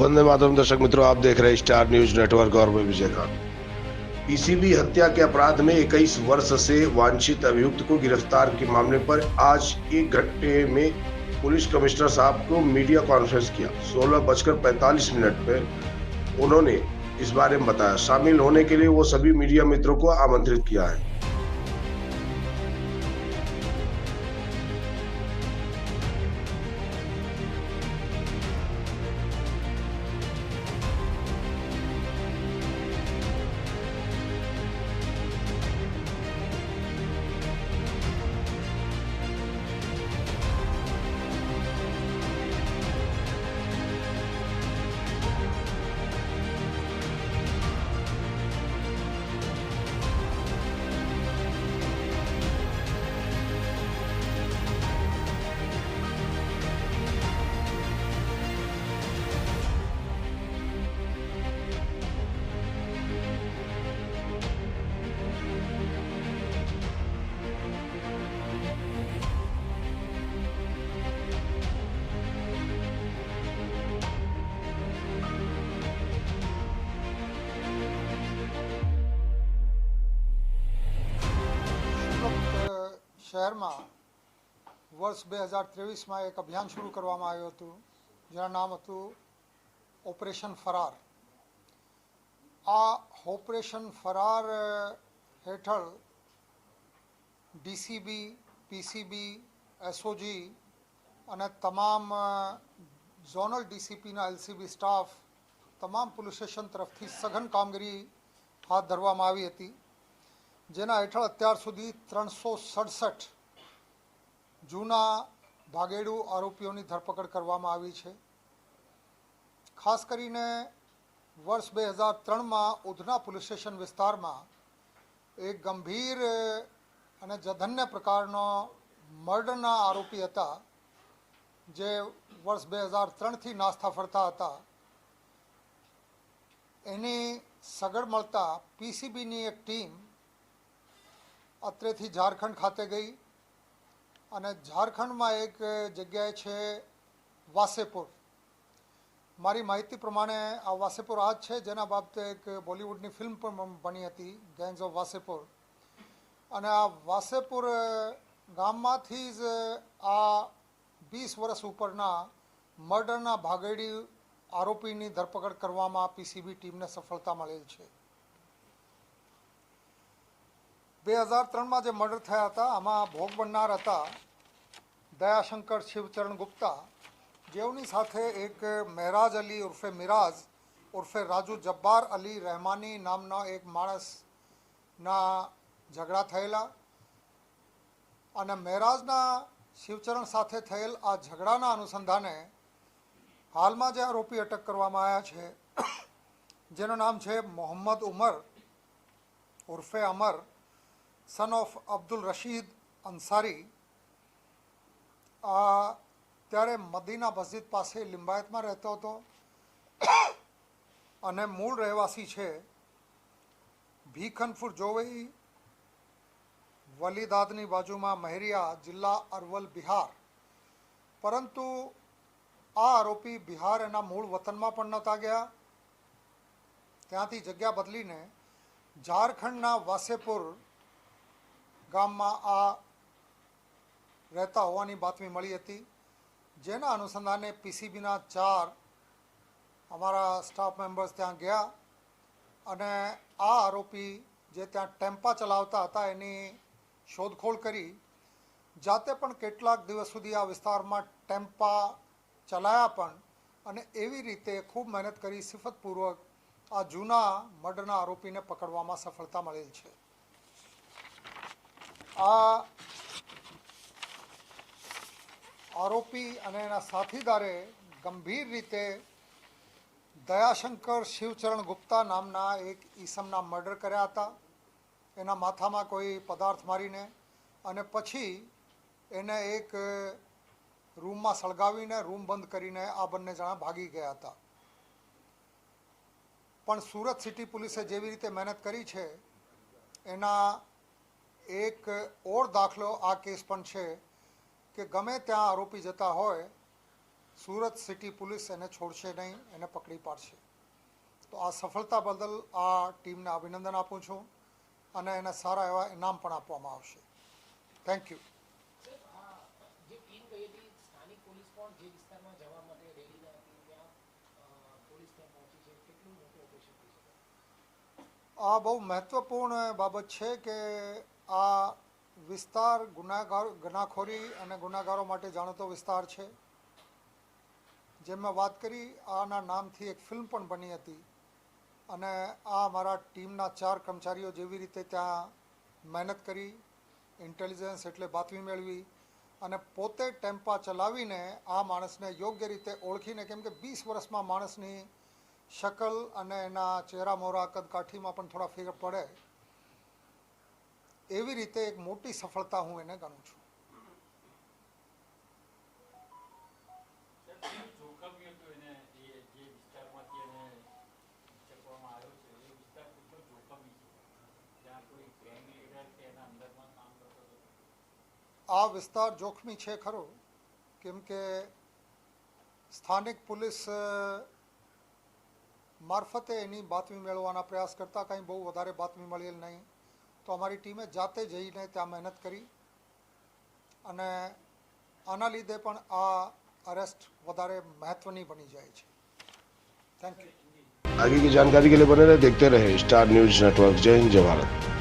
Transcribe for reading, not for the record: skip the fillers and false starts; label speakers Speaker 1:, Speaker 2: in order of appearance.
Speaker 1: वंदे मातरम। दर्शक मित्रों, आप देख रहे हैं स्टार न्यूज नेटवर्क और मैं विजय खान। पीसीबी हत्या के अपराध में 21 वर्ष से वांछित अभियुक्त को गिरफ्तार के मामले पर आज 1 घंटे में पुलिस कमिश्नर साहब को मीडिया कॉन्फ्रेंस किया। 16:45 पर उन्होंने इस बारे में बताया। शामिल होने के लिए वो सभी मीडिया मित्रों को आमंत्रित किया है।
Speaker 2: शहर में वर्ष 2023 में एक अभियान शुरू करवामां आव्युं हतुं जेनुं नाम हतुं ऑपरेशन फरार। आ ऑपरेशन फरार हेठळ डीसीबी, पीसीबी, एसओजी अने तमाम जोनल डीसीपीना एलसीबी स्टाफ तमाम पुलिस स्टेशन तरफथी सघन कामगीरी हाथ धरवामां आवी हती, जेना हेठळ અત્યાર સુધી 367 जूना भागेड़ू आरोपीओनी धरपकड़ करवामां आवी छे। खास करीने वर्ष 2003 में उधना पुलिस स्टेशन विस्तार में एक गंभीर अने जघन्य प्रकारनो मर्डरना आरोपी हता, जे वर्ष 2003 थी नास्ता फरता हता। एनी सगड़ मळता पीसीबीनी एक टीम અત્રેથી झारखंड खाते गई અને झारखंड में एक जग्याए छे वासेपुर। मारी माहिती प्रमाणे आ वासेपुर आज छे, जेना बाबते एक बॉलीवूडनी फिल्म पण बनी हती गैंग्स ऑफ वासेपुर। अने आ वासेपुर गाममांथी ज आ 20 वर्ष उपरना मर्डरना भागेड़ी आरोपीनी धरपकड़ करवामां पीसीबी टीमने सफलता मळेल छे। 2003 में जो मर्डर थया था आमा भोग बननार हता दयाशंकर शिवचरण गुप्ता, जेवनी साथे एक मेहराज अली उर्फे मिराज उर्फे राजू जब्बार अली रहमानी नामना एक माणस ना झगड़ा थयेला। अने मेहराजना शिवचरण साथे थयेल आ झगड़ाना अनुसंधाने हाल में जे आरोपी अटक करवामां आव्या छे, जेनुं नाम छे मोहम्मद उमर उर्फे अमर, सन ऑफ अब्दुल रशीद अंसारी। त्यारे मदीना मस्जिद पासे लिंबायत में रहतो हतो अने मूल रहवासी छे भीखनपुर जोवई वलीदादनी बाजू में महरिया जिला अरवल बिहार। परंतु आ आरोपी बिहार एना मूल वतन में पण नता गया, त्यांथी जग्या बदलीने झारखंडना वासेपुर गाम में आ रहता होवानी बातमी मळी हती, जेना अनुसंधाने पीसीबीना 4 अमारा स्टाफ मेम्बर्स त्यां गया अने आ आरोपी जे त्यां टेम्पा चलावता हता एनी शोधखोळ करी जाते पण केटलाक दिवस सुधी आ विस्तार में टेम्पा चलाया पण अने एवी रीते खूब मेहनत करी सिफतपूर्वक आ जूना मर्डरना आरोपी ने पकड़वामां सफलता मळेल छे। आ आरोपी अने एना साथीदारे गंभीर रीते दयाशंकर शिवचरण गुप्ता नामना एक ईसमना मर्डर कर्या हता। एना माथा में कोई पदार्थ मारीने अने पछी एने एक रूम में सळगावीने रूम बंद करीने आ बंने जणा भागी गया हता। पण सूरत सिटी पुलिसे जेवी रीते मेहनत करी छे एना एक और दाखलो आ केस पण छे के गमे त्यां आरोपी जता होय સુરત સિટી પોલીસ એને છોડશે નહીં, એને પકડી પાડશે. તો આ સફળતા બદલ આ ટીમને અભિનંદન આપું છું અને એને સારા એવા ઇનામ પણ આપવામાં આવશે. Thank you.
Speaker 3: જે ટીમ ગઈ હતી સ્થાનિક પોલીસ પણ જે વિસ્તારમાં જવા માટે રેલી હતી ત્યાં પોલીસ ત્યાં પહોંચી છે, કેટલું મોટું ઓપરેશન થઈ શકે?
Speaker 2: આ બહુ મહત્વપૂર્ણ બાબત છે કે આ વિસ્તાર ગુનાખોરી અને ગુનાગારો માટે જાણીતો વિસ્તાર છે. જેમ મેં વાત કરી, આના નામથી એક ફિલ્મ પણ બની હતી અને આ મારા ટીમના 4 કર્મચારીઓ જેવી રીતે ત્યાં મહેનત કરી, ઇન્ટેલિજન્સ એટલે બાતમી મેળવી અને પોતે ટેમ્પા ચલાવીને આ માણસને યોગ્ય રીતે ઓળખીને, કેમ કે 20 વર્ષમાં માણસની શકલ અને એના ચહેરા મોરા કદકાઠીમાં પણ થોડા ફેર પડે, એવી રીતે એક મોટી સફળતા હું એને ગણું છું. આ વિસ્તાર જોખમી છે ખરો, કેમ કે સ્થાનિક પોલીસ મારફતે એની બાતમી મેળવવાના પ્રયાસ કરતાં કંઈ બહુ વધારે બાતમી મળેલ નહીં. તો અમારી ટીમે જાતે જઈને ત્યાં મહેનત કરી અને આના લીધે પણ આ અરેસ્ટ વધારે મહત્વની બની જાય છે. Thank you.
Speaker 1: आगे की जानकारी के लिए बने रहे, देखते रहे स्टार न्यूज नेटवर्क. जय हिंद, जय भारत.